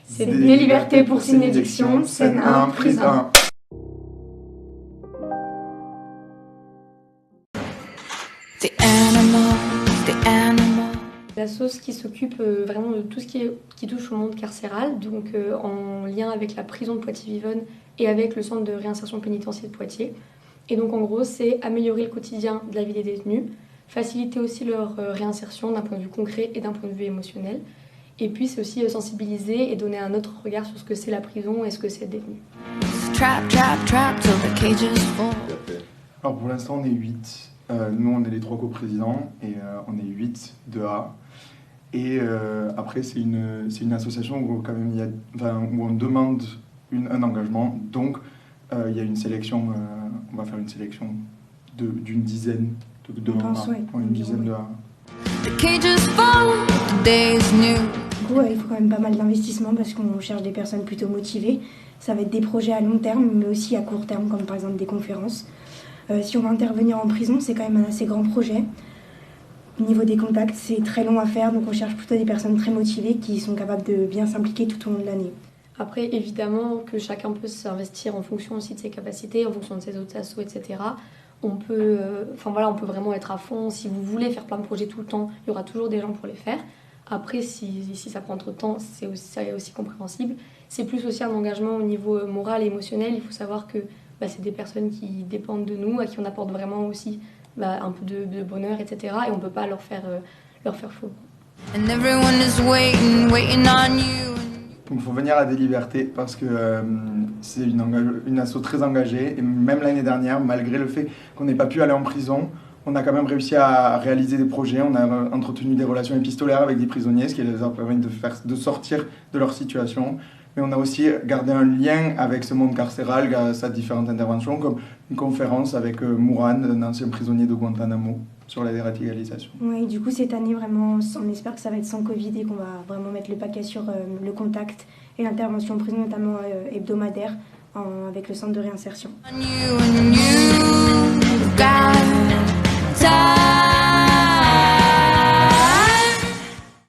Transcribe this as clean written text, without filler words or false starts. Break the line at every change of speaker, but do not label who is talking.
C'est des libertés pour Cinédiction, scène 1, prise 1.
La sauce qui s'occupe vraiment de tout ce qui touche au monde carcéral, donc en lien avec la prison de Poitiers-Vivonne et avec le centre de réinsertion pénitentiaire de Poitiers. Et donc en gros, c'est améliorer le quotidien de la vie des détenus, faciliter aussi leur réinsertion d'un point de vue concret et d'un point de vue émotionnel. Et puis c'est aussi sensibiliser et donner un autre regard sur ce que c'est la prison et ce que c'est être détenu.
Alors pour l'instant on est 8. Nous on est les 3 coprésidents et on est 8 de A. Et après c'est une association où quand même où on demande un engagement. Donc il y a une sélection, on va faire une sélection d'une dizaine de A. Une dizaine de A.
Du coup, il faut quand même pas mal d'investissement parce qu'on cherche des personnes plutôt motivées. Ça va être des projets à long terme, mais aussi à court terme, comme par exemple des conférences. Si on va intervenir en prison, c'est quand même un assez grand projet. Au niveau des contacts, c'est très long à faire, donc on cherche plutôt des personnes très motivées qui sont capables de bien s'impliquer tout au long de l'année.
Après, évidemment, que chacun peut s'investir en fonction aussi de ses capacités, en fonction de ses autres assos, etc. On peut vraiment être à fond. Si vous voulez faire plein de projets tout le temps, il y aura toujours des gens pour les faire. Après, si ça prend trop de temps, c'est aussi compréhensible. C'est plus aussi un engagement au niveau moral et émotionnel. Il faut savoir que c'est des personnes qui dépendent de nous, à qui on apporte vraiment aussi un peu de bonheur, etc. Et on ne peut pas leur faire faux.
Donc il faut venir à des libertés parce que c'est une asso très engagée. Et même l'année dernière, malgré le fait qu'on n'ait pas pu aller en prison, on a quand même réussi à réaliser des projets. On a entretenu des relations épistolaires avec des prisonniers, ce qui les a permis de sortir de leur situation. Mais on a aussi gardé un lien avec ce monde carcéral grâce à différentes interventions, comme une conférence avec Mourane, un ancien prisonnier de Guantanamo, sur la déradicalisation.
Oui, du coup, cette année, vraiment, on espère que ça va être sans Covid et qu'on va vraiment mettre le paquet sur le contact et l'intervention en prison, notamment hebdomadaire, avec le centre de réinsertion.